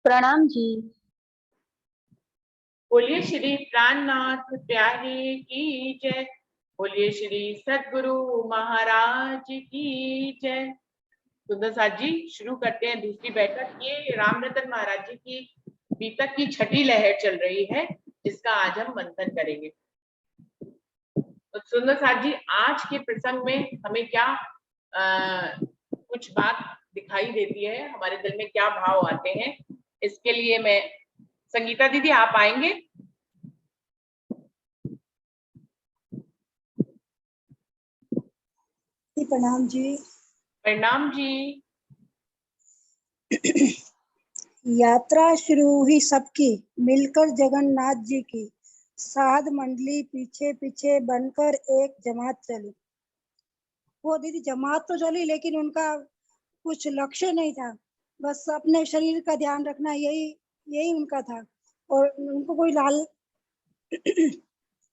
प्रणाम जी। बोलिए श्री प्राणनाथ प्यारे की जय। बोलिए श्री सद्गुरु महाराज की जय। सुंदर साथ जी, शुरू करते हैं दूसरी बैठक। ये राम रतन महाराज जी की बीतक की छठी लहर चल रही है, जिसका आज हम मंथन करेंगे। तो सुंदर साथ जी, आज के प्रसंग में हमें क्या कुछ बात दिखाई देती है, हमारे दिल में क्या भाव आते हैं, इसके लिए मैं संगीता दीदी आप आएंगे। प्रणाम जी। प्रणाम जी। यात्रा शुरू हुई सबकी, मिलकर जगन्नाथ जी की। साध मंडली पीछे पीछे बनकर एक जमात चली। वो दीदी जमात तो चली, लेकिन उनका कुछ लक्ष्य नहीं था। बस अपने शरीर का ध्यान रखना, यही यही उनका था। और उनको कोई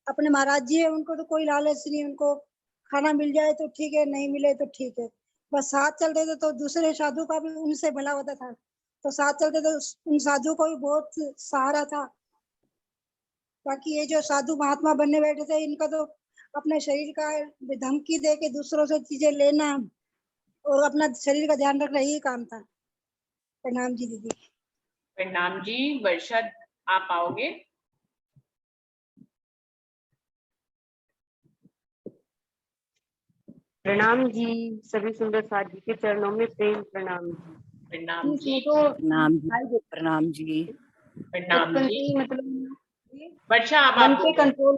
अपने महाराज जी है, उनको तो कोई लालच नहीं। उनको खाना मिल जाए तो ठीक है, नहीं मिले तो ठीक है। बस साथ चलते थे तो दूसरे साधु का भी उनसे भला होता था, तो साथ चलते थे। उन साधु को भी बहुत सहारा था। बाकी ये जो साधु महात्मा बनने बैठे थे, इनका तो अपने शरीर का धमकी दे के दूसरों से चीजें लेना और अपना शरीर का ध्यान रखना, यही काम था। प्रणाम जी दीदी। प्रणाम जी। वर्षा आप आओगे। प्रणाम जी। सभी सुंदर साथ जी के चरणों में प्रेम प्रणाम जी। प्रणाम जी। तो प्रणाम जी। प्रणाम जी। प्रणाम बचपन जी। से ही मतलब वर्षा अब मन आप पे बोलो। कंट्रोल।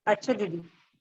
अच्छा दीदी,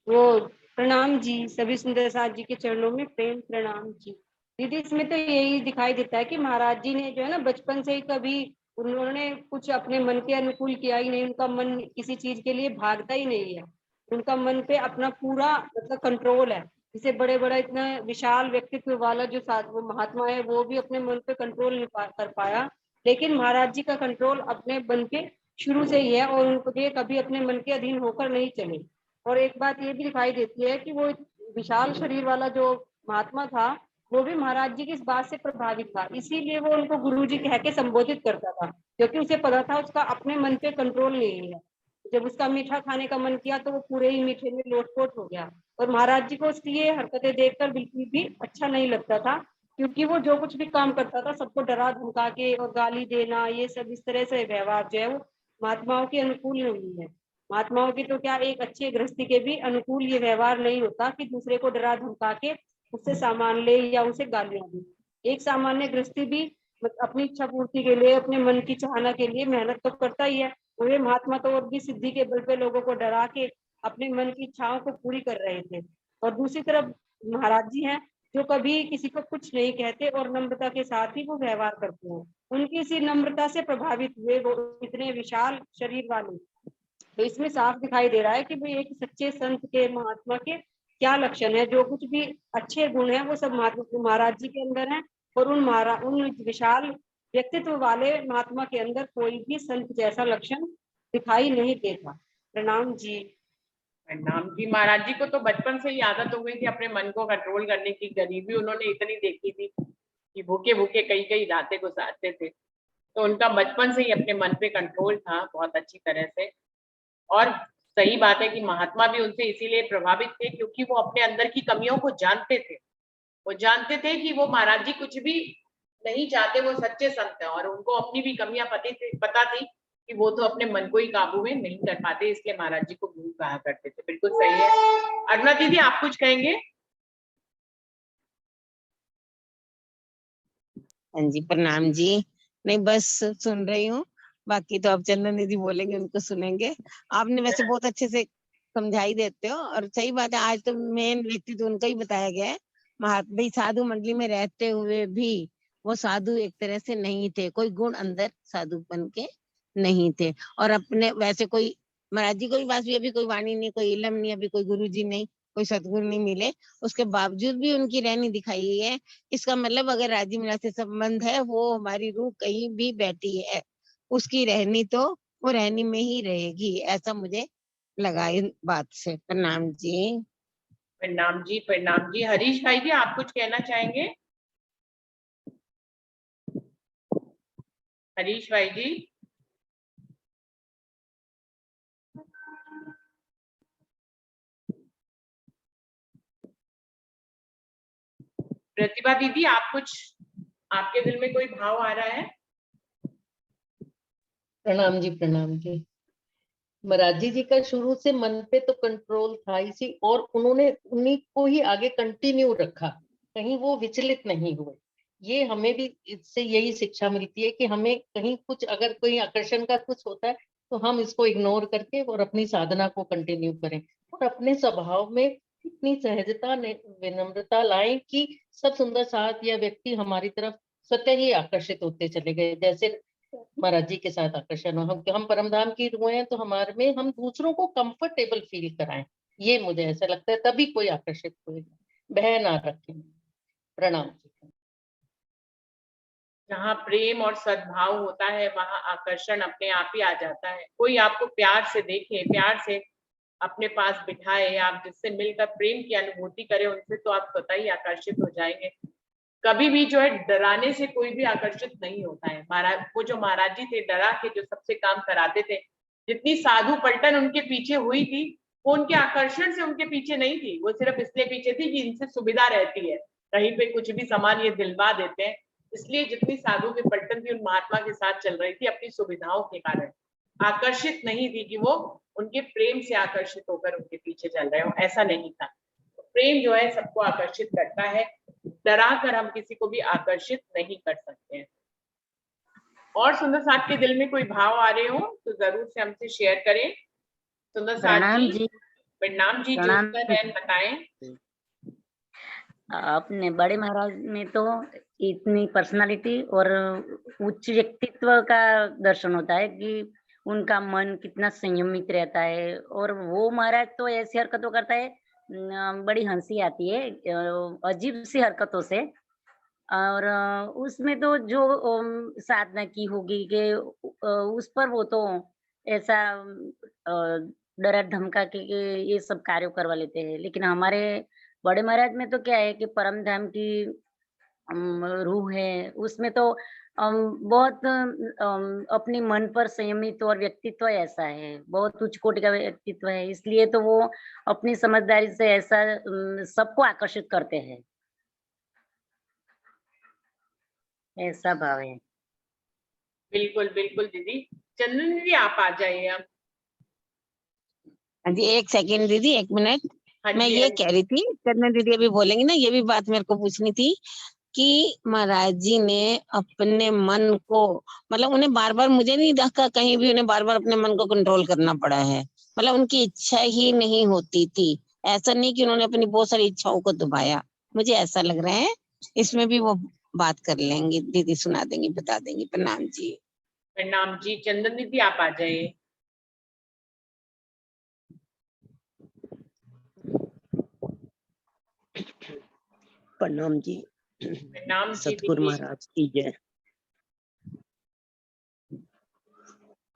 वो प्रणाम जी। सभी सुंदर साथ जी के चरणों में प्रेम प्रणाम जी। दीदी, इसमें तो यही दिखाई देता है कि महाराज जी ने जो है ना, बचपन से ही कभी उन्होंने कुछ अपने मन के अनुकूल किया ही नहीं। उनका मन किसी चीज के लिए भागता ही नहीं है। उनका मन पे अपना पूरा मतलब कंट्रोल है। जैसे बड़े बड़ा इतना विशाल व्यक्तित्व वाला जो वो महात्मा है, वो भी अपने मन पे कंट्रोल नहीं कर पाया। लेकिन महाराज जी का कंट्रोल अपने मन पे शुरू से ही है, और उनको ये कभी अपने मन के अधीन होकर नहीं चले। और एक बात ये भी दिखाई देती है कि वो विशाल शरीर वाला जो महात्मा था, वो भी महाराज जी की इस बात से प्रभावित था। इसीलिए वो उनको गुरु जी कह के संबोधित करता था, क्योंकि उसे पता था उसका अपने मन पे कंट्रोल नहीं है। जब उसका मीठा खाने का मन किया तो वो पूरे ही मीठे में लोटपोट हो गया। और महाराज जी को उसकी ये हरकतें देखकर बिल्कुल भी अच्छा नहीं लगता था, क्योंकि वो जो कुछ भी काम करता था सबको डरा धमका के और गाली देना, ये सब इस तरह से व्यवहार जो है वो महात्माओं के अनुकूल नहीं है। महात्माओं की तो क्या, एक अच्छे गृहस्थी के भी अनुकूल ये व्यवहार नहीं होता कि दूसरे को डरा धमका के उससे सामान ले या उसे गालियां दे। एक सामान्य गृहस्थी भी अपनी इच्छा पूर्ति के लिए, अपने मन की चाहना के लिए मेहनत तो करता ही है। और ये महात्मा तो और भी सिद्धि के बल पे लोगों को डरा के अपने मन की इच्छाओं को पूरी कर रहे थे। और दूसरी तरफ महाराज जी हैं, जो कभी किसी को कुछ नहीं कहते और नम्रता के साथ ही वो व्यवहार करते हैं। उनकी इसी नम्रता से प्रभावित हुए वो इतने विशाल शरीर वाले। तो इसमें साफ दिखाई दे रहा है कि भाई एक सच्चे संत के, महात्मा के क्या लक्षण है। जो कुछ भी अच्छे गुण हैं वो सब महाराज जी के अंदर हैं। और उन विशाल व्यक्तित्व वाले महात्मा के अंदर कोई भी संत जैसा लक्षण दिखाई नहीं देता। प्रणाम जी। प्रणाम जी। महाराज जी को तो बचपन से ही आदत हो गई थी अपने मन को कंट्रोल करने की। गरीबी उन्होंने इतनी देखी थी कि भूखे भूखे कई कई रातें गुजारते थे। तो उनका बचपन से ही अपने मन पे कंट्रोल था बहुत अच्छी तरह से। और सही बात है कि महात्मा भी उनसे इसीलिए प्रभावित थे क्योंकि वो अपने अंदर की कमियों को जानते थे। वो जानते थे कि वो महाराज जी कुछ भी नहीं चाहते, वो सच्चे संत हैं। और उनको अपनी भी कमियां पता थी कि वो तो अपने मन को ही काबू में नहीं कर पाते, इसलिए महाराज जी को गुरु कहा करते थे। बिल्कुल सही है। अरुणा दीदी आप कुछ कहेंगे। हाँ जी, प्रणाम जी। नहीं, बस सुन रही हूँ। बाकी तो अब चंदन दीदी बोलेंगे, उनको सुनेंगे। आपने वैसे बहुत अच्छे से समझाई देते हो, और सही बात है। आज तो मेन व्यक्ति तो उनका ही बताया गया है। महात्मा साधु मंडली में रहते हुए भी वो साधु एक तरह से नहीं थे। कोई गुण अंदर साधुपन के नहीं थे। और अपने वैसे कोई महाराज जी कोई पास भी अभी कोई वाणी नहीं, कोई इलम नहीं, अभी कोई गुरु जी नहीं, कोई सतगुरु नहीं मिले। उसके बावजूद भी उनकी रहनी दिखाई है। इसका मतलब अगर राजी मिला से संबंध है, वो हमारी रूह कहीं भी बैठी है, उसकी रहनी तो वो रहनी में ही रहेगी, ऐसा मुझे लगा इन बात से। प्रणाम जी। प्रणाम जी। प्रणाम जी। हरीश भाई जी आप कुछ कहना चाहेंगे। हरीश भाई जी, प्रतिभा दीदी, आप कुछ, आपके दिल में कोई भाव आ रहा है? प्रणाम जी, प्रणाम जी। महाराज जी का शुरू से मन पे तो कंट्रोल था ही सी, और उन्होंने उन्हीं को ही आगे कंटिन्यू रखा, कहीं वो विचलित नहीं हुए। ये हमें भी इससे यही शिक्षा मिलती है कि हमें कहीं कुछ, अगर कोई आकर्षण का कुछ होता है तो हम इसको इग्नोर करके और अपनी साधना को कंटिन्यू करें, और अपने स्वभाव में इतनी सहजता विनम्रता लाएं कि सब सुंदर साथ या व्यक्ति हमारी तरफ स्वतः ही आकर्षित होते चले गए। जैसे महाराज जी के साथ आकर्षण हो, हम परमधाम की रुए हैं तो हमारे में हम दूसरों को कंफर्टेबल फील कराएं, ये मुझे ऐसा लगता है, तभी कोई आकर्षित होएगा, भय ना रखें। प्रणाम जी। जहाँ प्रेम और सद्भाव होता है वहां आकर्षण अपने आप ही आ जाता है। कोई आपको प्यार से देखे, प्यार से अपने पास बिठाए, आप जिससे मिलकर प्रेम की अनुभूति करें उनसे, तो आप स्वतः ही आकर्षित हो जाएंगे। कभी भी जो है डराने से कोई भी आकर्षित नहीं होता है। महाराज, वो जो महाराज जी थे, डरा के जो सबसे काम कराते थे, जितनी साधु पलटन उनके पीछे हुई थी, वो उनके आकर्षण से उनके पीछे नहीं थी, वो सिर्फ इसलिए पीछे थी कि इनसे सुविधा रहती है, कहीं पे कुछ भी सामान ये दिलवा देते हैं। इसलिए जितनी साधु की पलटन थी उन महात्मा के साथ चल रही थी अपनी सुविधाओं के कारण, आकर्षित नहीं थी कि वो उनके प्रेम से आकर्षित होकर उनके पीछे चल रहे हो, ऐसा नहीं था। प्रेम जो है सबको आकर्षित करता है, डरा कर हम किसी को भी आकर्षित नहीं कर सकते हैं। और सुंदर साहब के दिल में कोई भाव आ रहे हो तो जरूर से हमसे शेयर करें। सुंदर साहब प्रणाम जी, जी। प्रणाम जी, प्रणाम ज्योत्सना बहन बताएं। आपने बड़े महाराज में तो इतनी पर्सनालिटी और उच्च व्यक्तित्व का दर्शन होता है कि उनका मन कितना संयमित रहता है, और वो महाराज तो ऐसी हरकतों करता है, बड़ी हंसी आती है अजीब सी हरकतों से। और उसमें तो जो साधना की होगी कि उस पर वो तो ऐसा डरा धमका के ये सब कार्य करवा लेते हैं। लेकिन हमारे बड़े महाराज में तो क्या है कि परम धाम की रूह है, उसमें तो बहुत अपने मन पर संयमित और व्यक्तित्व ऐसा है, बहुत उच्च कोटि का व्यक्तित्व है, इसलिए तो वो अपनी समझदारी से ऐसा सबको आकर्षित करते हैं, ऐसा भाव है। बिल्कुल बिल्कुल दीदी। चंदन दीदी, आप आ जाइए अब। हाँ जी, एक सेकंड दीदी, एक मिनट। हाँ मैं जी, ये कह रही थी, चंदन दीदी अभी बोलेंगी ना, ये भी बात मेरे को पूछनी थी कि महाराज जी ने अपने मन को, मतलब उन्हें बार बार, मुझे नहीं देखा कहीं भी उन्हें बार बार अपने मन को कंट्रोल करना पड़ा है, मतलब उनकी इच्छा ही नहीं होती थी। ऐसा नहीं कि उन्होंने अपनी बहुत सारी इच्छाओं को दबाया, मुझे ऐसा लग रहा है। इसमें भी वो बात कर लेंगी दीदी, सुना देंगी, बता देंगी। प्रणाम जी। प्रणाम जी। चंदन दीदी, आप आ जाइए। प्रणाम जी। प्रणाम जी सतगुरु दीदी। महाराज की जय।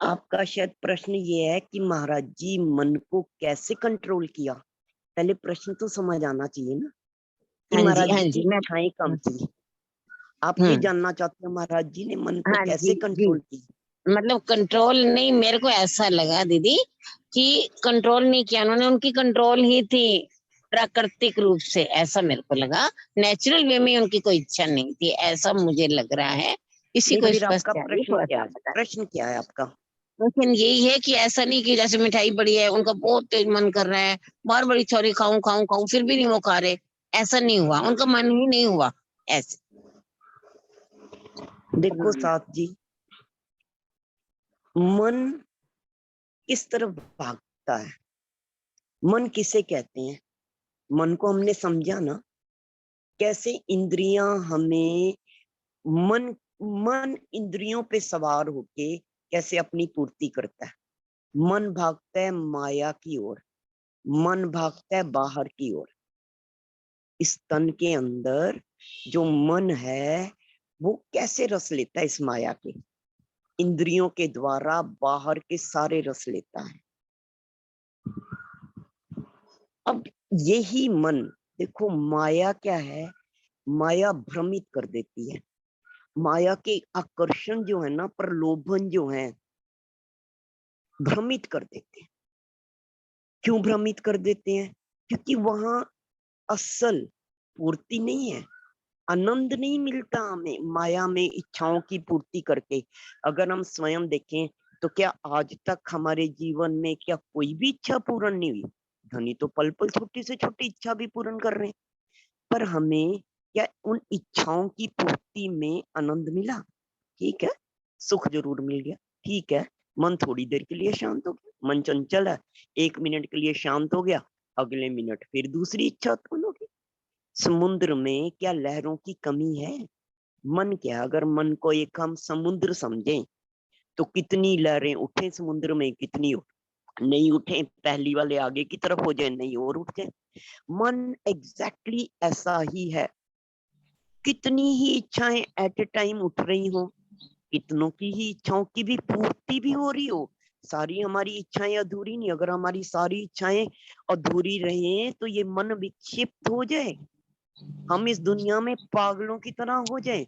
आपका शायद प्रश्न ये है कि महाराज जी मन को कैसे कंट्रोल किया। पहले प्रश्न तो समझ आना चाहिए ना कि हाँ जी, महाराज हाँ जी जी, की मैं इच्छाएं कम थी। आप ये जानना चाहते हैं महाराज जी ने मन को हाँ कैसे जी जी, कंट्रोल की। मतलब कंट्रोल नहीं, मेरे को ऐसा लगा दीदी कि कंट्रोल नहीं किया उन्होंने, उनकी कंट्रोल ही थी प्राकृतिक रूप से, ऐसा मेरे को लगा। नेचुरल वे में उनकी कोई इच्छा नहीं थी, ऐसा मुझे लग रहा है। इसी नहीं को फिर स्पष्ट आपका चाहिए, प्रश्न थोड़ा क्या सा है, बता। प्रश्न क्या है आपका। लेकिन यही है कि ऐसा नहीं कि जैसे मिठाई बड़ी है, उनका बहुत तेज मन कर रहा है, बार बड़ी छोरी खाऊं खाऊं खाऊं, फिर भी नहीं वो खा रहे, ऐसा नहीं हुआ, उनका मन ही नहीं हुआ ऐसे। देखो साथ जी, मन किस तरफ भागता है, मन किसे कहते हैं, मन को हमने समझा ना, कैसे इंद्रियां हमें, मन मन इंद्रियों पे सवार होके कैसे अपनी पूर्ति करता है। मन भागता है माया की ओर, मन भागता है बाहर की ओर। इस तन के अंदर जो मन है वो कैसे रस लेता है इस माया के, इंद्रियों के द्वारा बाहर के सारे रस लेता है। अब यही मन, देखो माया क्या है, माया भ्रमित कर देती है, माया के आकर्षण जो है ना, प्रलोभन जो है, भ्रमित कर देते हैं। क्यों भ्रमित कर देते हैं? क्योंकि वहां असल पूर्ति नहीं है, आनंद नहीं मिलता हमें माया में इच्छाओं की पूर्ति करके। अगर हम स्वयं देखें तो क्या आज तक हमारे जीवन में क्या कोई भी इच्छा पूर्ण नहीं हुई? धनी तो पल पल छोटी से छोटी इच्छा भी पूर्ण कर रहे हैं, पर हमें क्या उन इच्छाओं की पूर्ति में आनंद मिला? ठीक है, सुख जरूर मिल गया, ठीक है, मन थोड़ी देर के लिए शांत हो गया, मन चंचल है, 1 मिनट के लिए शांत हो गया, अगले मिनट फिर दूसरी इच्छा उत्पन्न हो गई। समुद्र में क्या लहरों की कमी है? मन क्या, अगर मन को एक हम समुद्र समझें तो कितनी लहरें उठे समुद्र में, कितनी नहीं उठे, पहली वाले आगे की तरफ हो जाए, नहीं और उठ जाए। मन एग्जैक्टली ऐसा ही है, कितनी ही इच्छाएं एट ए टाइम उठ रही हो, कितनों की ही इच्छाओं की भी पूर्ति भी हो रही हो, सारी हमारी इच्छाएं अधूरी नहीं। अगर हमारी सारी इच्छाएं अधूरी रहे तो ये मन विक्षिप्त हो जाए, हम इस दुनिया में पागलों की तरह हो जाए।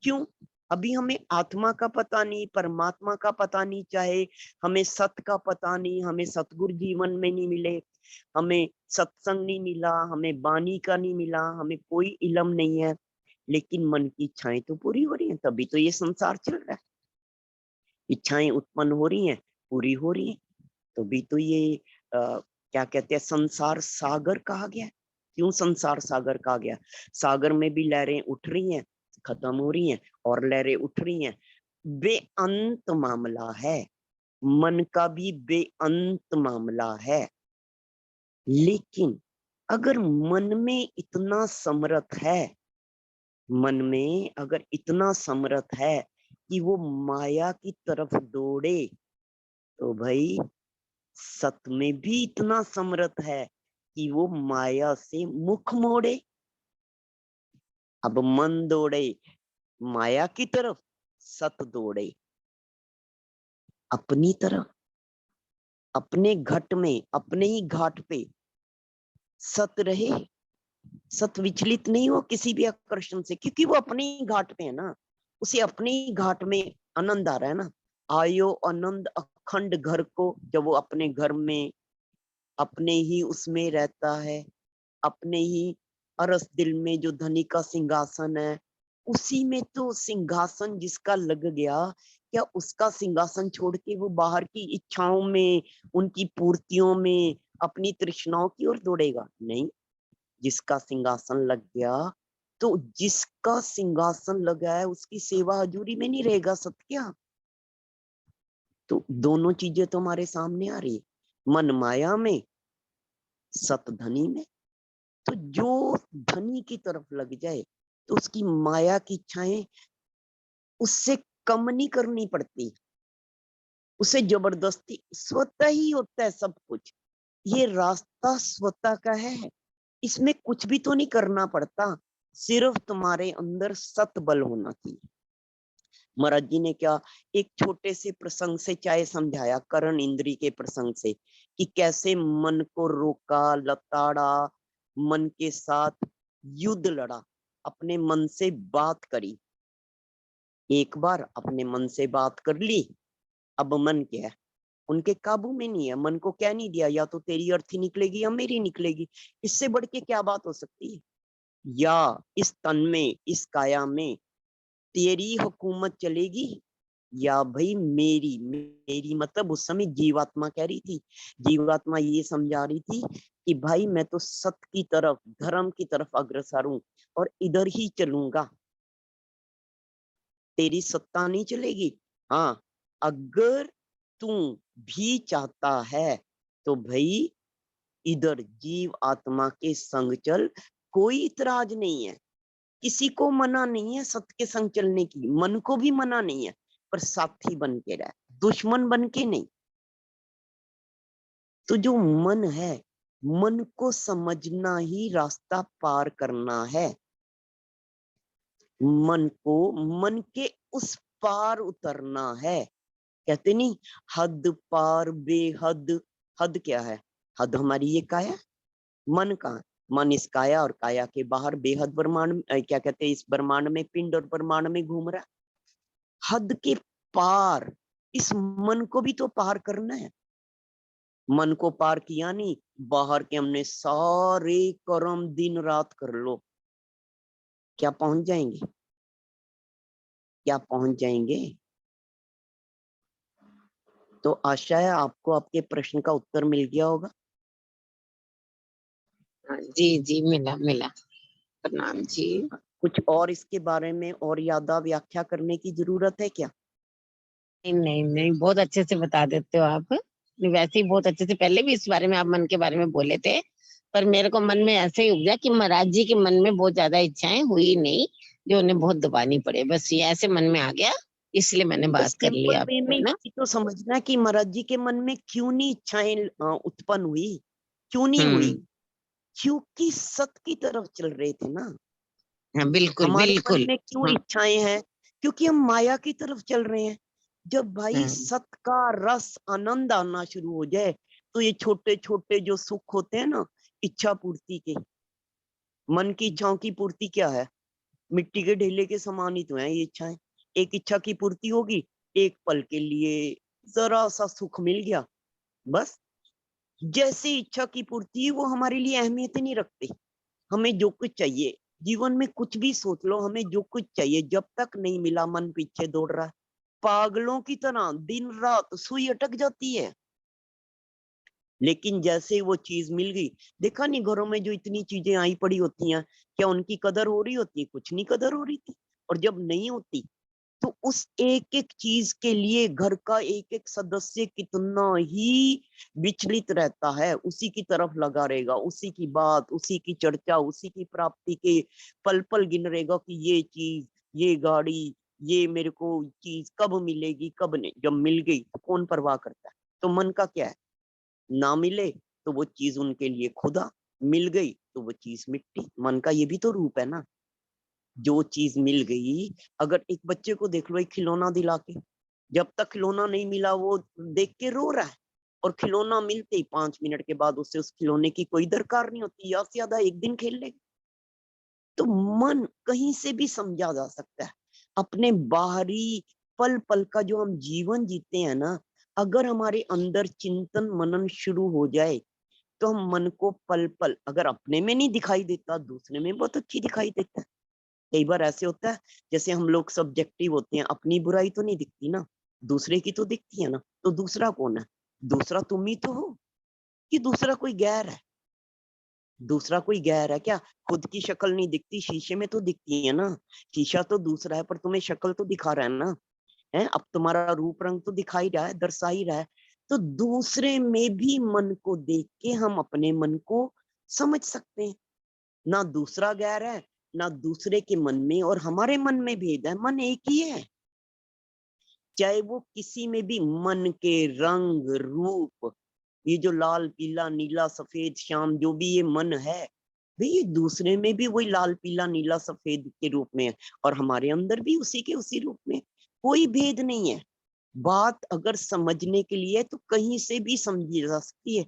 क्यों? अभी हमें आत्मा का पता नहीं, परमात्मा का पता नहीं, चाहे हमें सत्य का पता नहीं, हमें सतगुरु जीवन में नहीं मिले, हमें सत्संग नहीं मिला, हमें वाणी का नहीं मिला, हमें कोई इल्म नहीं है, लेकिन मन की इच्छाएं तो पूरी हो रही हैं, तभी तो ये संसार चल रहा है। इच्छाएं उत्पन्न हो रही हैं, पूरी हो रही हैं, तभी तो ये क्या कहते हैं, संसार सागर कहा गया। क्यों संसार सागर कहा गया? सागर में भी लहरें उठ रही हैं, खत्म हो रही हैं, और लहरें उठ रही हैं, बेअंत मामला है। मन का भी बेअंत मामला है, लेकिन अगर मन में इतना समर्थ है, मन में अगर इतना समर्थ है कि वो माया की तरफ दौड़े, तो भाई सत में भी इतना समर्थ है कि वो माया से मुख मोड़े। अब मन दौड़े माया की तरफ, सत दौड़े अपनी तरफ, अपने घट में, अपने ही घाट पे सत रहे, सत विचलित नहीं हो किसी भी आकर्षण से, क्योंकि वो अपने ही घाट पे है ना, उसे अपने ही घाट में आनंद आ रहा है ना। आयो आनंद अखंड घर को, जब वो अपने घर में, अपने ही उसमें रहता है, अपने ही अरस दिल में जो धनी का सिंहासन है, उसी में तो सिंहासन जिसका लग गया, क्या उसका सिंहासन छोड़ के वो बाहर की इच्छाओं में, उनकी पूर्तियों में, अपनी तृष्णाओं की ओर दौड़ेगा? नहीं। जिसका सिंहासन लग गया, तो जिसका सिंहासन लगा है उसकी सेवा हजूरी में नहीं रहेगा सत्या। तो दोनों चीजें तो हमारे सामने आ रही है, मन माया में, सत धनी में। तो जो धनी की तरफ लग जाए तो उसकी माया की इच्छाएं उससे कम नहीं करनी पड़ती, उसे जबरदस्ती, स्वतः ही होता है सब कुछ। ये रास्ता स्वतः का है, इसमें कुछ भी तो नहीं करना पड़ता, सिर्फ तुम्हारे अंदर सत बल होना चाहिए। महाराज जी ने क्या एक छोटे से प्रसंग से चाहे समझाया, करण इंद्री के प्रसंग से, कि कैसे मन को रोका, लताड़ा, मन के साथ युद्ध लड़ा, अपने मन से बात करी। एक बार अपने मन से बात कर ली, अब मन क्या है, उनके काबू में नहीं है। मन को क्या नहीं दिया, या तो तेरी अर्थी निकलेगी या मेरी निकलेगी, इससे बढ़ के क्या बात हो सकती है? या इस तन में, इस काया में तेरी हुकूमत चलेगी, या भाई मेरी। मेरी मतलब उस समय जीवात्मा कह रही थी, जीवात्मा ये समझा रही थी कि भाई मैं तो सत्य की तरफ, धर्म की तरफ अग्रसर हूं और इधर ही चलूंगा, तेरी सत्ता नहीं चलेगी। हाँ, अगर तू भी चाहता है तो भाई इधर जीव आत्मा के संग चल, कोई इतराज नहीं है, किसी को मना नहीं है सत्य के संग चलने की, मन को भी मना नहीं है, पर साथी बन के रह, दुश्मन बन के नहीं। तो जो मन है, मन को समझना ही रास्ता पार करना है, मन को मन के उस पार उतरना है। कहते नहीं, हद पार बेहद। हद क्या है? हद हमारी ये काया, मन का, मन इस काया और काया के बाहर बेहद ब्रह्मांड, क्या कहते हैं, इस ब्रह्मांड में पिंड और ब्रह्मांड में घूम रहा है। हद के पार इस मन को भी तो पार करना है। मन को पार किया नहीं, बाहर के हमने सारे कर्म दिन रात कर लो, क्या पहुंच जाएंगे? क्या पहुंच जाएंगे? तो आशा है आपको आपके प्रश्न का उत्तर मिल गया होगा। जी जी, मिला मिला। प्रणाम जी। कुछ और इसके बारे में और ज्यादा व्याख्या करने की जरूरत है क्या? नहीं नहीं नहीं, बहुत अच्छे से बता देते हो आप। नहीं, वैसे ही बहुत अच्छे से, पहले भी इस बारे में आप मन के बारे में बोले थे, पर मेरे को मन में ऐसे ही उपजा कि महाराज जी के मन में बहुत ज्यादा इच्छाएं हुई नहीं, जो उन्हें बहुत दबानी पड़े, बस ये ऐसे मन में आ गया, इसलिए मैंने बात कर ली सिंपल वे आपसे, में है ना। ये तो समझना कि महाराज जी के मन में क्यों नहीं इच्छाएं उत्पन्न हुई, क्यों नहीं हुई, क्योंकि सत की तरफ चल रहे थे ना। हाँ बिल्कुल हमारे मन बिल्कुल। में क्यों हाँ इच्छाएं हैं? क्योंकि हम माया की तरफ चल रहे हैं। जब भाई हाँ सत का रस आनंद आना शुरू हो जाए, तो ये छोटे छोटे जो सुख होते हैं ना, इच्छा पूर्ति के, मन की इच्छाओं की पूर्ति क्या है? मिट्टी के ढेले के समान ही तो है ये इच्छाएं। एक इच्छा की पूर्ति होगी, एक पल के लिए जरा सा सुख मिल गया, बस। जैसे इच्छा की पूर्ति, वो हमारे लिए अहमियत ही नहीं रखती। हमें जो कुछ चाहिए, जीवन में कुछ भी सोच लो, हमें जो कुछ चाहिए, जब तक नहीं मिला मन पीछे दौड़ रहा है, पागलों की तरह दिन रात सुई अटक जाती है। लेकिन जैसे ही वो चीज मिल गई, देखा नहीं घरों में जो इतनी चीजें आई पड़ी होती हैं, क्या उनकी कदर हो रही होती? कुछ नहीं कदर हो रही थी। और जब नहीं होती, तो उस एक एक चीज के लिए घर का एक एक सदस्य कितना ही विचलित रहता है, उसी की तरफ लगा रहेगा, उसी की बात, उसी की चर्चा, उसी की प्राप्ति के पल पल गिन रहेगा कि ये चीज, ये गाड़ी, ये मेरे को चीज कब मिलेगी, कब नहीं। जब मिल गई तो कौन परवाह करता है? तो मन का क्या है? ना मिले तो वो चीज उनके लिए खुदा, मिल गई तो वो चीज मिट्टी। मन का ये भी तो रूप है ना। जो चीज मिल गई, अगर एक बच्चे को देख लो एक खिलौना दिला के, जब तक खिलौना नहीं मिला वो देख के रो रहा है, और खिलौना मिलते ही 5 मिनट के बाद उससे उस खिलौने की कोई दरकार नहीं होती, या से ज्यादा एक दिन खेल लेगा। तो मन कहीं से भी समझा जा सकता है। अपने बाहरी पल पल का जो हम जीवन जीते हैं ना, अगर हमारे अंदर चिंतन मनन शुरू हो जाए, तो हम मन को पल पल, अगर अपने में नहीं दिखाई देता, दूसरे में बहुत अच्छी दिखाई देता है। कई बार ऐसे होता है, जैसे हम लोग सब्जेक्टिव होते हैं, अपनी बुराई तो नहीं दिखती ना, दूसरे की तो दिखती है ना। तो दूसरा कौन है? दूसरा तुम ही तो हो, कि दूसरा कोई गैर है? दूसरा कोई गैर है क्या? खुद की शक्ल नहीं दिखती, शीशे में तो दिखती है ना। शीशा तो दूसरा है, पर तुम्हें शक्ल तो दिखा रहा है ना। है, अब तुम्हारा रूप रंग तो दिखा ही रहा है, दर्शा ही रहा है। तो दूसरे में भी मन को देख के हम अपने मन को समझ सकते हैं। ना दूसरा गैर है, ना दूसरे के मन में और हमारे मन में भेद है। मन एक ही है। चाहे वो किसी में भी मन के रंग रूप, ये जो लाल पीला नीला सफेद श्याम जो भी ये मन है, भाई ये दूसरे में भी वही लाल पीला नीला सफेद के रूप में है, और हमारे अंदर भी उसी के उसी रूप में। कोई भेद नहीं है। बात अगर समझने के लिए तो कहीं से भी समझी जा सकती है,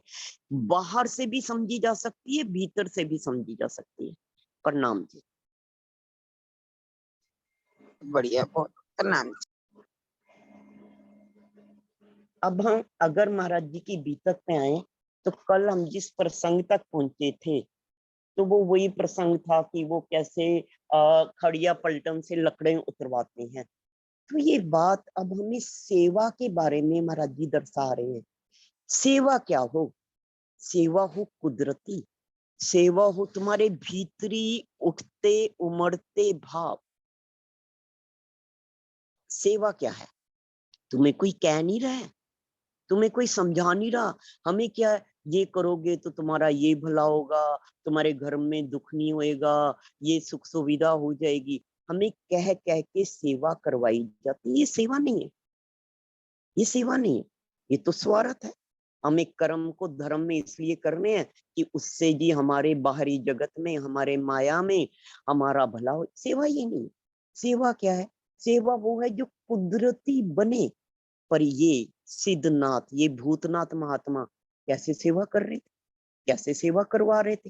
बाहर से भी समझी जा सकती है, भीतर से भी समझी जा सकती है। प्रणाम जी। बढ़िया, बहुत प्रणाम। अब हम अगर महाराज जी की बीतक पे आए, तो कल हम जिस प्रसंग तक पहुंचे थे, तो वो वही प्रसंग था कि वो कैसे खड़िया पलटन से लकड़े उतरवाते हैं। तो ये बात अब हमें सेवा के बारे में महाराज जी दर्शा रहे हैं। सेवा क्या हो? सेवा हो कुदरती, सेवा हो तुम्हारे भीतरी उठते उमड़ते भाव। सेवा क्या है? तुम्हें कोई कह नहीं रहा है, तुम्हें कोई समझा नहीं रहा, हमें क्या है, ये करोगे तो तुम्हारा ये भला होगा, तुम्हारे घर में दुख नहीं होएगा, ये सुख सुविधा हो जाएगी। हमें कह कह के सेवा करवाई जाती है। ये सेवा नहीं है, ये सेवा नहीं है, ये तो स्वार्थ है। हम एक कर्म को धर्म में इसलिए करने हैं कि उससे जी हमारे बाहरी जगत में, हमारे माया में हमारा भला हो। सेवा ये नहीं है। सेवा क्या है? सेवा वो है जो कुदरती बने। पर ये सिद्धनाथ, ये भूतनाथ महात्मा कैसे सेवा कर रहे थे, कैसे सेवा करवा रहे थे?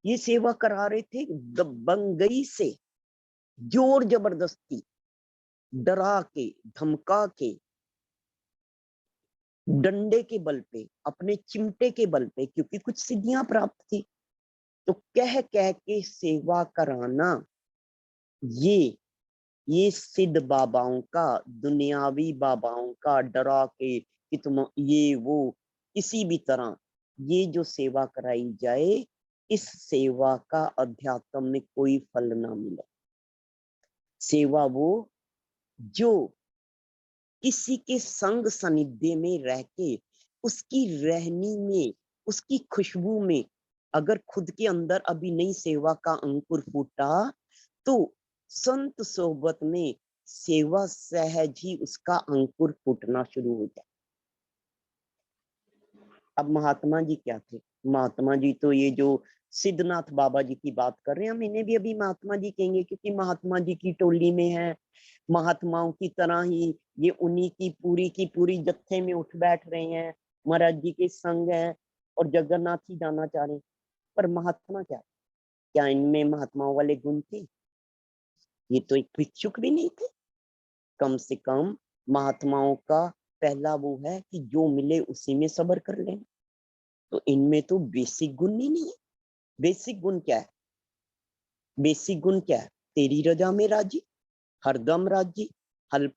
ये सेवा करा रहे थे दबंगई से, जोर जबरदस्ती, डरा के, धमका के, डंडे के बल पे, अपने चिमटे के बल पे, क्योंकि कुछ सिद्धियां प्राप्त थी। तो कह कह के सेवा कराना, ये सिद्ध बाबाओं का, दुनियावी बाबाओं का, डरा के कि तुम ये वो किसी भी तरह ये जो सेवा कराई जाए, इस सेवा का अध्यात्म में कोई फल ना मिले। सेवा वो जो किसी के संग सानिध्य में रह के, उसकी रहनी में, उसकी खुशबू में, अगर खुद के अंदर अभी नई सेवा का अंकुर फूटा, तो संत सोहबत में सेवा सहज ही उसका अंकुर फूटना शुरू हो जाए। अब महात्मा जी क्या थे? महात्मा जी तो ये जो सिद्धनाथ बाबा जी की बात कर रहे हैं, हम इन्हें भी अभी महात्मा जी कहेंगे, क्योंकि महात्मा जी की टोली में है। महात्माओं की तरह ही ये उन्हीं की पूरी जत्थे में उठ बैठ रहे हैं, महाराज जी के संग हैं और जगन्नाथ ही जाना चाह रहे हैं। पर महात्मा क्या इनमें महात्माओं वाले गुण थे? ये तो एक भिक्षुक भी नहीं थे। कम से कम महात्माओं का पहला वो है कि जो मिले उसी में सब्र कर लेना। तो इनमें तो बेसिक गुण ही नहीं है। बेसिक गुण क्या है? बेसिक गुण क्या है? तेरी रजा में राजी, हरदम राजी, हर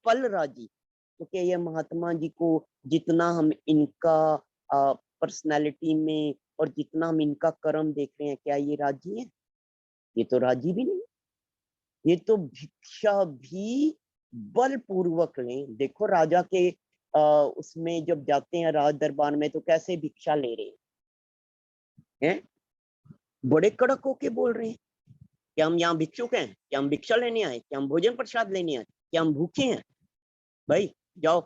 पल राजी। तो क्या ये महात्मा जी को जितना हम इनका पर्सनालिटी में और जितना हम इनका कर्म देख रहे हैं, क्या ये राजी है? ये तो राजी भी नहीं। ये तो भिक्षा भी बलपूर्वक लें। देखो राजा के उसमें जब जाते हैं राज दरबार में, तो कैसे भिक्षा ले रहे हैं? बड़े कड़क होके बोल रहे हैं, क्या हम यहाँ भिक्षुक हैं? क्या हम भिक्षा लेने आए? क्या हम भोजन प्रसाद लेने आए? क्या हम भूखे हैं? भाई जाओ,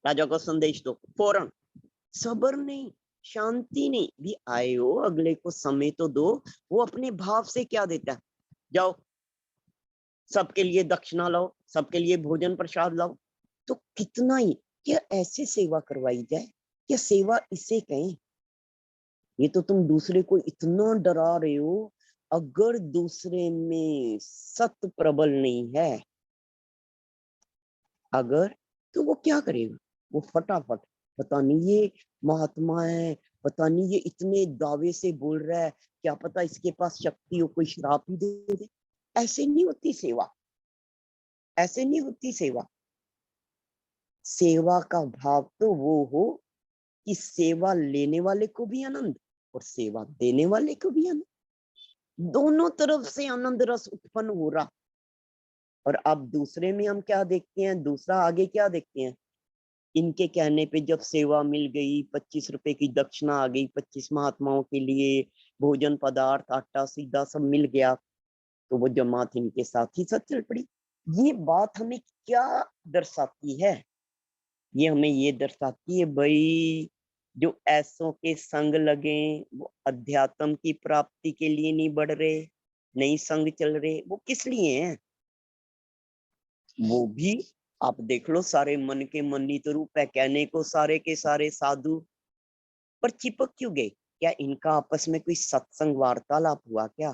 राजा को संदेश दो फौरन। सब्र नहीं, शांति नहीं। भी आए हो, अगले को समय तो दो। वो अपने भाव से क्या देता है? जाओ सबके लिए दक्षिणा लाओ, सबके लिए भोजन प्रसाद लाओ। तो कितना ही, क्या ऐसे सेवा करवाई जाए? क्या सेवा इसे कहें? ये तो तुम दूसरे को इतना डरा रहे हो। अगर दूसरे में सत प्रबल नहीं है, अगर, तो वो क्या करेगा? वो फटाफट, पता नहीं ये महात्मा है, पता नहीं ये इतने दावे से बोल रहा है, क्या पता इसके पास शक्ति हो, कोई श्राप ही दे दे। ऐसे नहीं होती सेवा, ऐसे नहीं होती सेवा। सेवा का भाव तो वो हो कि सेवा लेने वाले को भी आनंद और सेवा देने वाले को भी आनंद, दोनों तरफ से आनंद रस उत्पन्न हो रहा। और अब दूसरे में हम क्या देखते हैं? दूसरा आगे क्या देखते हैं? इनके कहने पे जब सेवा मिल गई, 25 रुपए की दक्षिणा आ गई, 25 महात्माओं के लिए भोजन पदार्थ, आटा सीधा सब मिल गया, तो वो जमात इनके साथ ही साथ चल पड़ी। ये बात हमें क्या दर्शाती है? ये हमें ये दर्शाती है भाई, जो ऐसों के संग लगे वो अध्यात्म की प्राप्ति के लिए नहीं बढ़ रहे, नहीं संग चल रहे। वो किस लिए हैं? वो भी आप देख लो, सारे मन के मनीत रूप है, कहने को सारे के सारे साधु, पर चिपक क्यों गए? क्या इनका आपस में कोई सत्संग वार्तालाप हुआ क्या?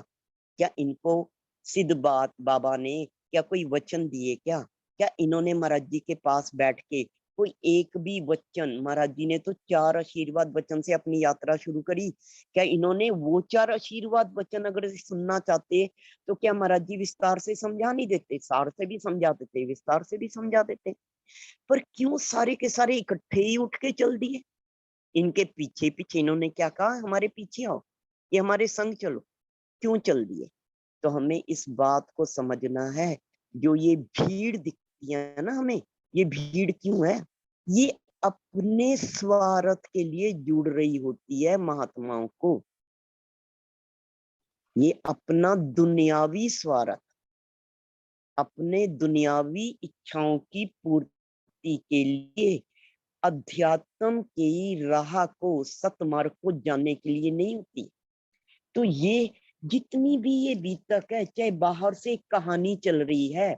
क्या इनको सिद्ध बात बाबा ने क्या कोई वचन दिए क्या? क्या इन्होंने महाराज जी के पास बैठ के कोई एक भी वचन, महाराज जी ने तो 4 आशीर्वाद वचन से अपनी यात्रा शुरू करी, क्या इन्होंने वो 4 आशीर्वाद वचन अगर सुनना चाहते तो क्या महाराज जी विस्तार से समझा नहीं देते? सार से भी समझा देते, विस्तार से भी समझा देते। पर क्यों सारे के सारे इकट्ठे ही उठ के चल दिए? इनके पीछे पीछे इन्होंने क्या कहा? हमारे पीछे आओ, ये हमारे संग चलो। क्यों चल दिए? तो हमें इस बात को समझना है, जो ये भीड़ दिखती है ना हमें, ये भीड़ क्यों है? ये अपने स्वार्थ के लिए जुड़ रही होती है महात्माओं को। ये अपना दुनियावी स्वार्थ, अपने दुनियावी इच्छाओं की पूर्ति के लिए अध्यात्म की राह को, सतमार्ग को जानने के लिए नहीं होती। तो ये जितनी भी ये बीतक है, चाहे बाहर से कहानी चल रही है,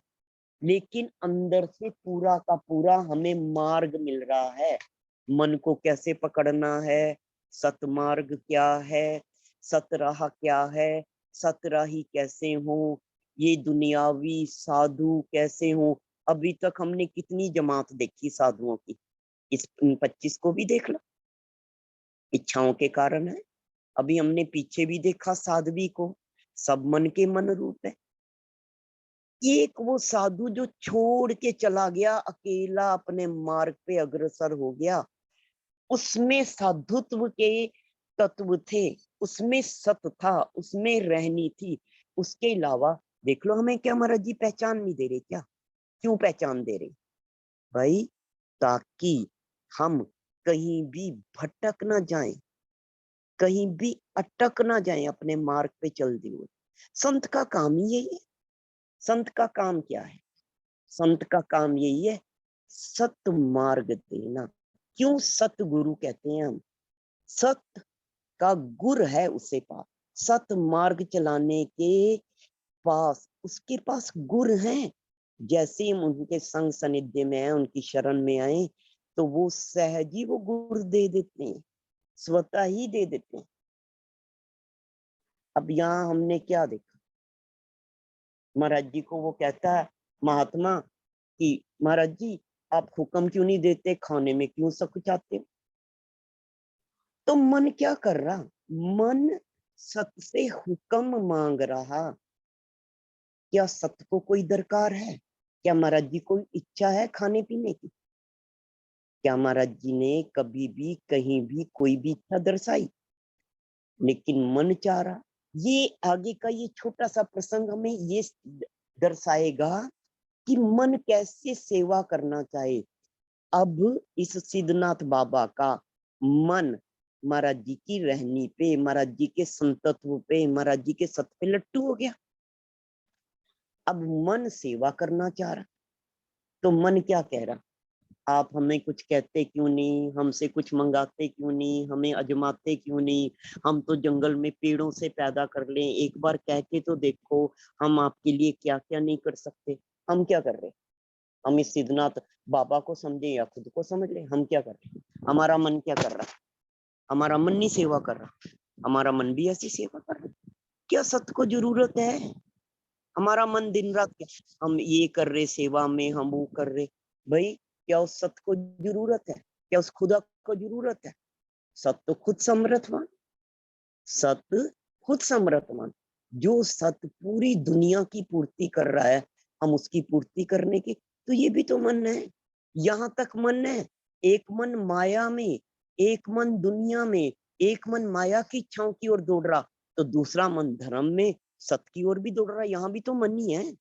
लेकिन अंदर से पूरा का पूरा हमें मार्ग मिल रहा है। मन को कैसे पकड़ना है, सतमार्ग क्या है, सतराह क्या है, सतराही कैसे हो, ये दुनियावी साधु कैसे हो। अभी तक हमने कितनी जमात देखी साधुओं की, इस 25 को भी देख लो, इच्छाओं के कारण है। अभी हमने पीछे भी देखा साध्वी को, सब मन के मन रूप है। एक वो साधु जो छोड़ के चला गया, अकेला अपने मार्ग पे अग्रसर हो गया, उसमें साधुत्व के तत्व थे, उसमें सत था, उसमें रहनी थी। उसके अलावा देख लो, हमें क्या महाराज जी पहचान नहीं दे रहे क्या? क्यों पहचान दे रहे भाई? ताकि हम कहीं भी भटक ना जाएं, कहीं भी अटक ना जाएं, अपने मार्ग पे चलते हुए। संत का काम ही यही है। संत का काम क्या है? संत का काम यही है, सत मार्ग देना। क्यों सत गुरु कहते हैं हम? सत का गुर है उसे पास, सत मार्ग चलाने के पास, उसके पास गुर हैं। जैसे हम उनके संग सानिध्य में आए, उनकी शरण में आए, तो वो सहज ही वो गुर दे देते हैं, स्वतः ही दे देते हैं। अब यहाँ हमने क्या देखा, महाराज जी को वो कहता है महात्मा कि महाराज जी आप हुक्म क्यों नहीं देते, खाने में क्यों सकुचाते हो? तो मन क्या कर रहा? मन सत से हुक्म मांग रहा। क्या सत को कोई दरकार है? क्या महाराज जी कोई इच्छा है खाने पीने की? क्या महाराज जी ने कभी भी कहीं भी कोई भी इच्छा दर्शाई? लेकिन मन चाह रहा। ये आगे का ये छोटा सा प्रसंग हमें ये दर्शाएगा कि मन कैसे सेवा करना चाहे। अब इस सिद्धनाथ बाबा का मन महाराज जी की रहनी पे, महाराज जी के संतत्व पे, महाराज जी के सत पे लट्टू हो गया। अब मन सेवा करना चाह रहा, तो मन क्या कह रहा? आप हमें कुछ कहते क्यों नहीं, हमसे कुछ मंगाते क्यों नहीं, हमें अजमाते क्यों नहीं? हम तो जंगल में पेड़ों से पैदा कर लें, एक बार कह के तो देखो हम आपके लिए क्या क्या नहीं कर सकते। हम क्या कर रहे? हम इस सिद्धनाथ बाबा को समझे या खुद को समझ ले, हम क्या कर रहे? हमारा मन क्या कर रहा? हमारा मन नहीं सेवा कर रहा, हमारा मन भी ऐसी सेवा कर रहा। क्या सत्य को जरूरत है? हमारा मन दिन रात क्या, हम ये कर रहे सेवा में, हम वो कर रहे। भाई क्या उस सत्य को जरूरत है? क्या उस खुदा को जरूरत है? सत्य तो खुद समर्थवान, सत्य खुद समर्थवान। जो सत्य पूरी दुनिया की पूर्ति कर रहा है, हम उसकी पूर्ति करने की, तो ये भी तो मन है। यहाँ तक मन है, एक मन माया में, एक मन दुनिया में, एक मन माया की इच्छाओं की ओर दौड़ रहा, तो दूसरा मन धर्म में सत्य की ओर भी दौड़ रहा है। यहाँ भी तो मन ही है,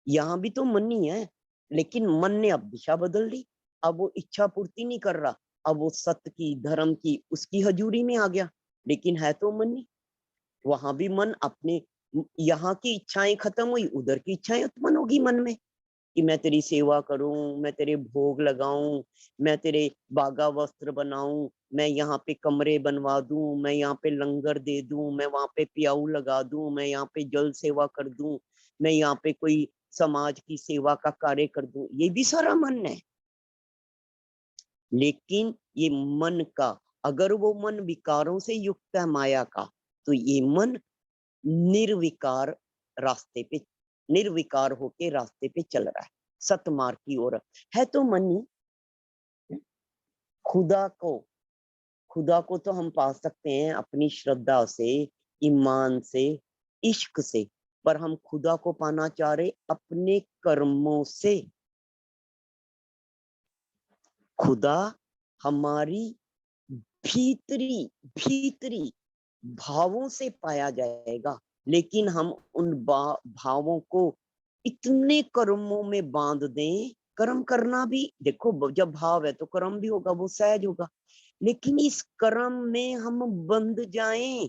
यहाँ भी तो मन ही है। लेकिन मन ने अब दिशा बदल दी, अब वो इच्छा पूर्ति नहीं कर रहा, अब वो सत्य की, धर्म की, उसकी हजूरी में आ गया। लेकिन है तो मन ही। वहां भी मन अपने, यहाँ की इच्छाएं खत्म हुई, उधर की इच्छाएं उत्पन्न होगी मन में कि मैं तेरी सेवा करूं, मैं तेरे भोग लगाऊं, मैं तेरे बागा वस्त्र बनाऊं, मैं यहाँ पे कमरे बनवा दूं, मैं यहाँ पे लंगर दे दूं, मैं वहां पे प्याऊ लगा दूं, मैं यहाँ पे जल सेवा कर दूं, मैं यहाँ पे कोई समाज की सेवा का कार्य कर दूं। ये भी सारा मन है। लेकिन ये मन का, अगर वो मन विकारों से युक्त है माया का, तो ये मन निर्विकार रास्ते पे, निर्विकार होके रास्ते पे चल रहा है, सतमार्ग की ओर है। तो मन ही खुदा को, खुदा को तो हम पा सकते हैं अपनी श्रद्धा से, ईमान से, इश्क से, पर हम खुदा को पाना चाह रहे अपने कर्मों से। खुदा हमारी भीतरी भीतरी भावों से पाया जाएगा, लेकिन हम उन भावों को इतने कर्मों में बांध दें। कर्म करना भी देखो, जब भाव है तो कर्म भी होगा, वो सहज होगा। लेकिन इस कर्म में हम बंध जाएं,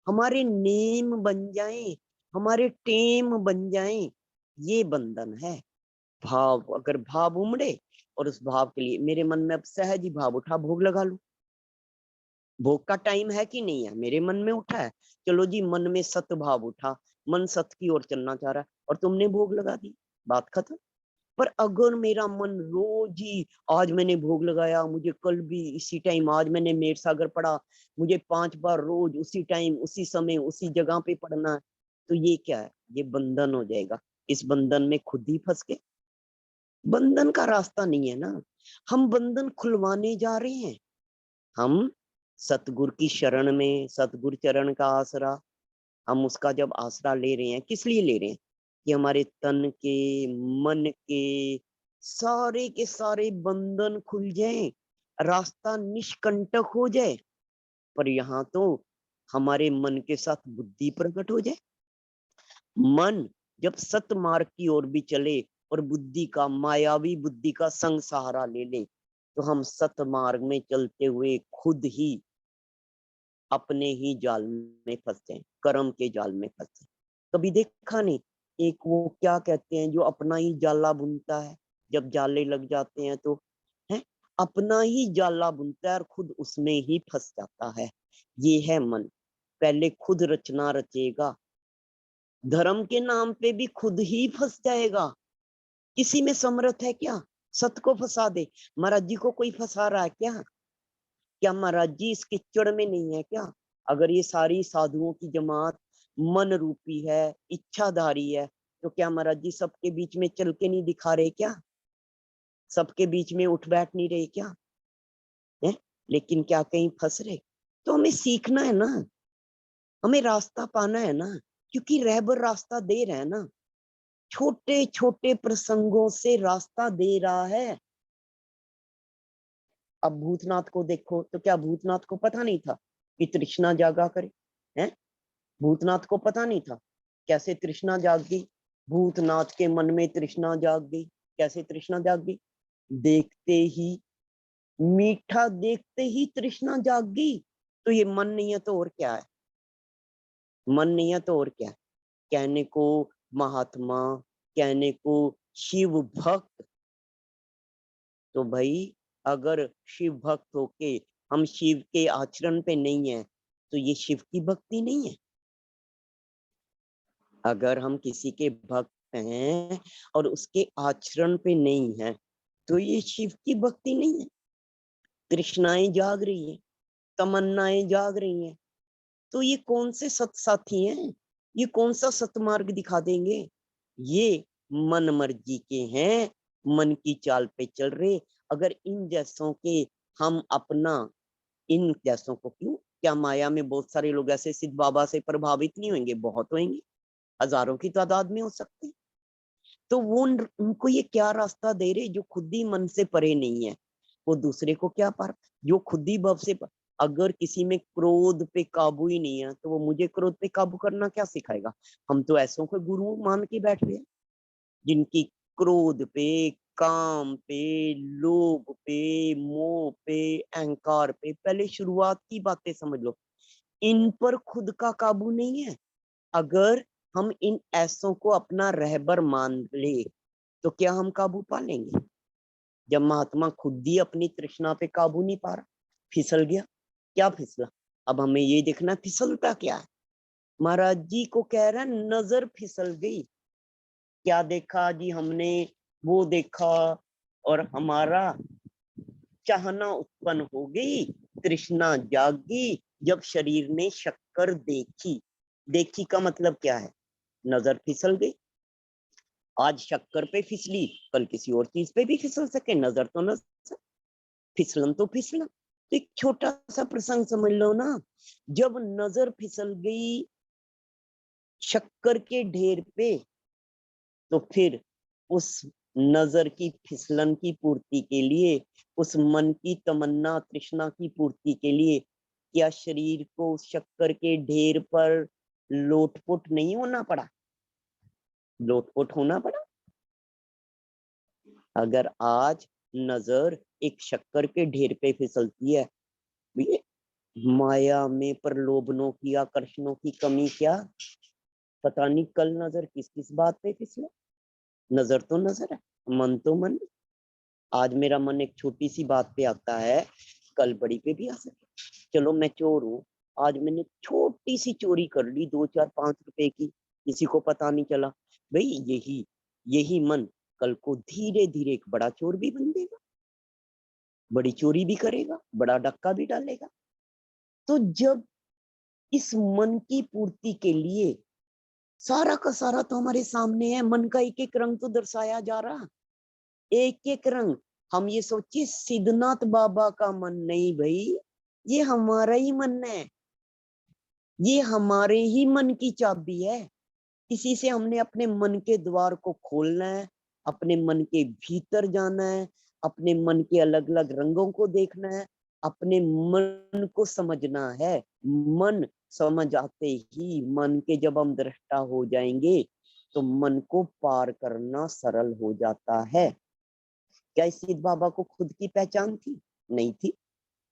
हमारे नेम बन जाएं, हमारे टेम बन जाएं, ये बंधन है। भाव, अगर भाव उमड़े और उस भाव के लिए मेरे मन में अब सहज ही भाव उठा, भोग लगा लूं। भोग का टाइम है कि नहीं है, मेरे मन में उठा है, चलो जी मन में सत भाव उठा, मन सत की ओर चलना चाह रहा है और तुमने भोग लगा दी, बात खत्म। पर अगर मेरा मन रोज ही, आज मैंने भोग लगाया, मुझे कल भी इसी टाइम, आज मैंने मेर सागर पढ़ा, मुझे 5 बार रोज उसी टाइम उसी समय उसी जगह पे पढ़ना है, तो ये क्या है? ये बंधन हो जाएगा। इस बंधन में खुद ही फंस गए। बंधन का रास्ता नहीं है ना, हम बंधन खुलवाने जा रहे हैं। हम सतगुरु की शरण में, सतगुरु चरण का आसरा, हम उसका जब आसरा ले रहे हैं, किस लिए ले रहे हैं? कि हमारे तन के, मन के सारे बंधन खुल जाएं, रास्ता निष्कंटक हो जाए। पर यहाँ तो हमारे मन के साथ बुद्धि प्रकट हो जाए। मन जब सत मार्ग की ओर भी चले और बुद्धि का, मायावी बुद्धि का संग सहारा ले ले, तो हम सत मार्ग में चलते हुए खुद ही अपने ही जाल में फंस जाए, कर्म के जाल में फंस जाए। कभी देखा नहीं, एक वो क्या कहते हैं जो अपना ही जाला बुनता है, जब जाले लग जाते हैं तो है अपना ही जाला बुनता है और खुद उसमें ही फंस जाता है। ये है मन, पहले खुद रचना रचेगा, धर्म के नाम पे भी खुद ही फंस जाएगा। किसी में समर्थ है क्या? सत को फंसा दे। महाराज जी को कोई फंसा रहा है क्या? क्या महाराज जी इस कीचड़ में नहीं है क्या? अगर ये सारी साधुओं की जमात मन रूपी है, इच्छाधारी है, तो क्या महाराज जी सबके बीच में चल के नहीं दिखा रहे क्या? सबके बीच में उठ बैठ नहीं रहे क्या? है? लेकिन क्या कहीं फंस रहे? तो हमें सीखना है ना, हमें रास्ता पाना है ना, क्योंकि रहबर रास्ता दे रहे हैं ना, छोटे छोटे प्रसंगों से रास्ता दे रहा है। अब भूतनाथ को देखो, तो क्या भूतनाथ को पता नहीं था कि तृष्णा जागा करे? हैं? भूतनाथ को पता नहीं था? कैसे तृष्णा जाग गई? भूतनाथ के मन में तृष्णा जाग गई। कैसे तृष्णा जाग गई? देखते ही, मीठा देखते ही तृष्णा जाग गई। तो ये मन नहीं है तो और क्या है? मन नहीं है तो और क्या है? कहने को महात्मा, कहने को शिव भक्त। तो भाई अगर शिव भक्त होके हम शिव के आचरण पे नहीं है, तो ये शिव की भक्ति नहीं है। अगर हम किसी के भक्त हैं और उसके आचरण पे नहीं है, तो ये शिव की भक्ति नहीं है। तृष्णाएं जाग रही है, तमन्नाएं जाग रही हैं, तो ये कौन से सत्साथी हैं? ये कौन सा सतमार्ग दिखा देंगे? ये मन मर्जी के हैं, मन की चाल पे चल रहे। अगर इन जैसों के हम अपना, इन जैसों को क्यों, क्या माया में बहुत सारे लोग ऐसे सिद्ध बाबा से प्रभावित नहीं होंगे? बहुत होंगे, हजारों की तादाद में हो सकते हैं। तो वो उनको ये क्या रास्ता दे रहे जो खुद ही मन से परे नहीं है? वो दूसरे को क्या पार, जो खुद ही भव से अगर किसी में क्रोध पे काबू ही नहीं है, तो वो मुझे क्रोध पे काबू करना क्या सिखाएगा? हम तो ऐसों को गुरु मान के बैठ गए, जिनकी क्रोध पे, काम पे, लोभ पे, मोह पे, अहंकार पे, पहले शुरुआत की बातें समझ लो, इन पर खुद का काबू नहीं है। अगर हम इन ऐसों को अपना रहबर मान ले, तो क्या हम काबू पा लेंगे? जब महात्मा खुद ही अपनी तृष्णा पे काबू नहीं पा रहा, फिसल गया। क्या फिसला? अब हमें ये देखना फिसलता क्या है। महाराज जी को कह रहा है नजर फिसल गई। क्या देखा जी हमने? वो देखा और हमारा चाहना उत्पन्न हो गई, तृष्णा जागी। जब शरीर ने शक्कर देखी, देखी का मतलब क्या है? नजर फिसल गई। आज शक्कर पे फिसली, कल किसी और चीज पे भी फिसल सके, नजर तो नजर, फिसलन तो फिसलन। तो एक छोटा सा प्रसंग समझ लो ना, जब नजर फिसल गई शक्कर के ढेर पे, तो फिर उस नजर की फिसलन की पूर्ति के लिए, उस मन की तमन्ना तृष्णा की पूर्ति के लिए, क्या शरीर को उस शक्कर के ढेर पर लोटपुट नहीं होना पड़ा? लोटपुट होना पड़ा। अगर आज नजर एक शक्कर के ढेर पे फिसलती है, ये माया में प्रलोभनों की, आकर्षणों की कमी क्या, पता नहीं कल नजर किस किस बात पे फिसले। नजर तो नजर है, मन तो मन। आज मेरा मन एक छोटी सी बात पे आता है, कल बड़ी पे भी आ सके। चलो मैं चोर हूँ, आज मैंने छोटी सी चोरी कर ली 2 4 5 रुपए की, किसी को पता नहीं चला। भाई यही यही मन कल को धीरे धीरे एक बड़ा चोर भी बन देगा, बड़ी चोरी भी करेगा, बड़ा डक्का भी डालेगा। तो जब इस मन की पूर्ति के लिए सारा का सारा तो हमारे सामने है, मन का एक एक रंग तो दर्शाया जा रहा, एक एक रंग। हम ये सोचिए सिद्धनाथ बाबा का मन नहीं भाई, ये हमारा ही मन है, ये हमारे ही मन की चाबी है। इसी से हमने अपने मन के द्वार को खोलना है, अपने मन के भीतर जाना है, अपने मन के अलग अलग रंगों को देखना है, अपने मन को समझना है। मन समझ आते ही, मन के जब हम दृष्टा हो जाएंगे तो मन को पार करना सरल हो जाता है। क्या सिद्ध बाबा को खुद की पहचान थी? नहीं थी।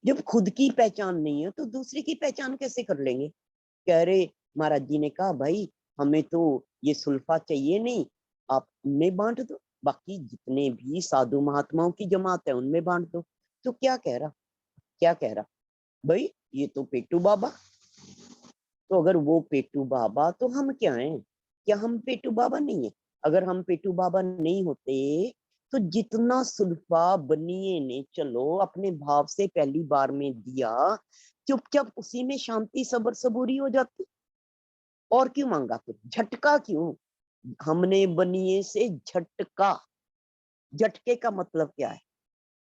जब खुद की पहचान नहीं है तो दूसरे की पहचान कैसे कर लेंगे? कह रहे महाराज जी ने कहा भाई हमें तो ये सुल्फा चाहिए नहीं, आप उनमें बांट दो, बाकी जितने भी साधु महात्माओं की जमात है उनमें बांट दो। तो क्या कह रहा, क्या कह रहा भाई, ये तो पेटू बाबा, तो अगर वो पेटू बाबा तो हम क्या हैं? क्या हम पेटू बाबा नहीं है? अगर हम पेटू बाबा नहीं होते तो जितना सुल्फा बनिए ने चलो अपने भाव से पहली बार में दिया, चुपचाप उसी में शांति सबर सबूरी हो जाती। और क्यों मांगा फिर? झटका क्यों? हमने बनिए से झटका, झटके का मतलब क्या है?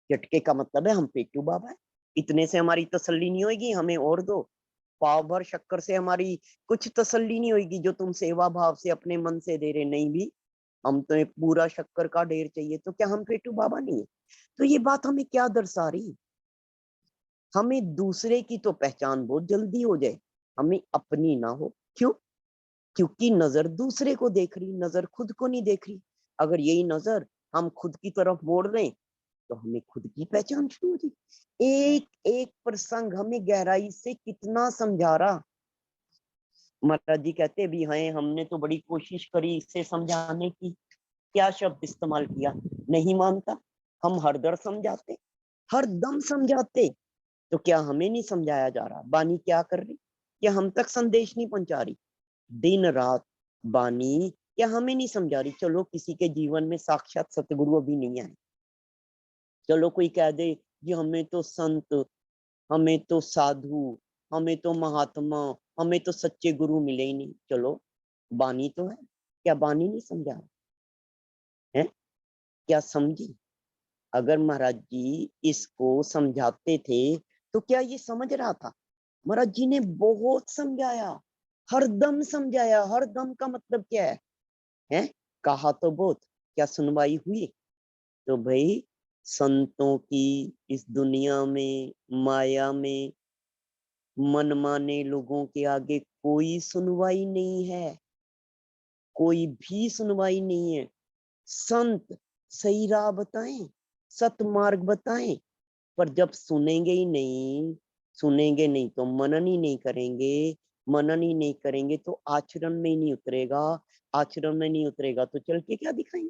झटके का मतलब है हम पेटू बाबा है, इतने से हमारी तसल्ली नहीं होगी, हमें और दो। पाव भर शक्कर से हमारी कुछ तसल्ली नहीं होगी जो तुम सेवा भाव से अपने मन से दे रहे, नहीं भी हम तो एक पूरा शक्कर का ढेर चाहिए। तो क्या हम पेटू बाबा नहीं है? तो ये बात हमें क्या दर्शा रही? हमें दूसरे की तो पहचान बहुत जल्दी हो जाए, हमें अपनी ना हो। क्यों? क्योंकि नजर दूसरे को देख रही, नजर खुद को नहीं देख रही। अगर यही नजर हम खुद की तरफ मोड़ लें तो हमें खुद की पहचान शुरू हो जाएगी। एक एक प्रसंग हमें गहराई से कितना समझा रहा। महाराज जी कहते भी हैं हमने तो बड़ी कोशिश करी इसे समझाने की, क्या शब्द इस्तेमाल किया, नहीं मानता। हम हर दर समझाते, हर दम समझाते, तो क्या हमें नहीं समझाया जा रहा? बानी क्या कर रही? क्या हम तक संदेश नहीं पहुंचा रही? दिन रात बानी क्या हमें नहीं समझा रही? चलो किसी के जीवन में साक्षात सतगुरु अभी नहीं आए, चलो कोई कह दे कि हमें तो संत, हमें तो साधु, हमें तो महात्मा, हमें तो सच्चे गुरु मिले ही नहीं। चलो बानी तो है, क्या बानी नहीं समझा है? क्या समझी? अगर महाराज जी इसको समझाते थे तो क्या ये समझ रहा था? महाराज जी ने बहुत समझाया, हर दम समझाया। हर दम का मतलब क्या है? कहा तो बहुत, क्या सुनवाई हुई? तो भाई संतों की इस दुनिया में, माया में, मनमाने लोगों के आगे कोई सुनवाई नहीं है, कोई भी सुनवाई नहीं है। संत सही राह बताएं, सतमार्ग बताएं, पर जब सुनेंगे ही नहीं, सुनेंगे नहीं तो मनन ही नहीं करेंगे, मनन ही नहीं करेंगे तो आचरण में ही नहीं उतरेगा, आचरण में नहीं उतरेगा तो चल के क्या दिखाएंगे?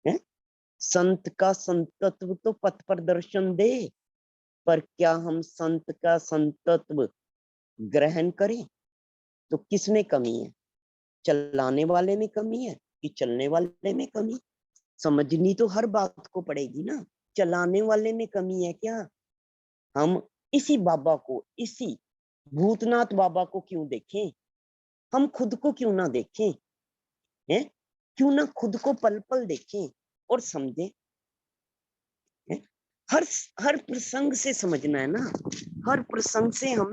हैं? संत का संतत्व तो पथ पर दर्शन दे, पर क्या हम संत का संतत्व ग्रहण करें? तो किस में कमी है? चलाने वाले में कमी है कि चलने वाले में कमी? समझनी तो हर बात को पड़ेगी ना। चलाने वाले में कमी है क्या? हम इसी बाबा को, इसी भूतनाथ बाबा को क्यों देखें? हम खुद को क्यों ना देखें? हैं? क्यों ना खुद को पल पल देखें और समझें? हर हर प्रसंग से समझना है ना, हर प्रसंग से हमें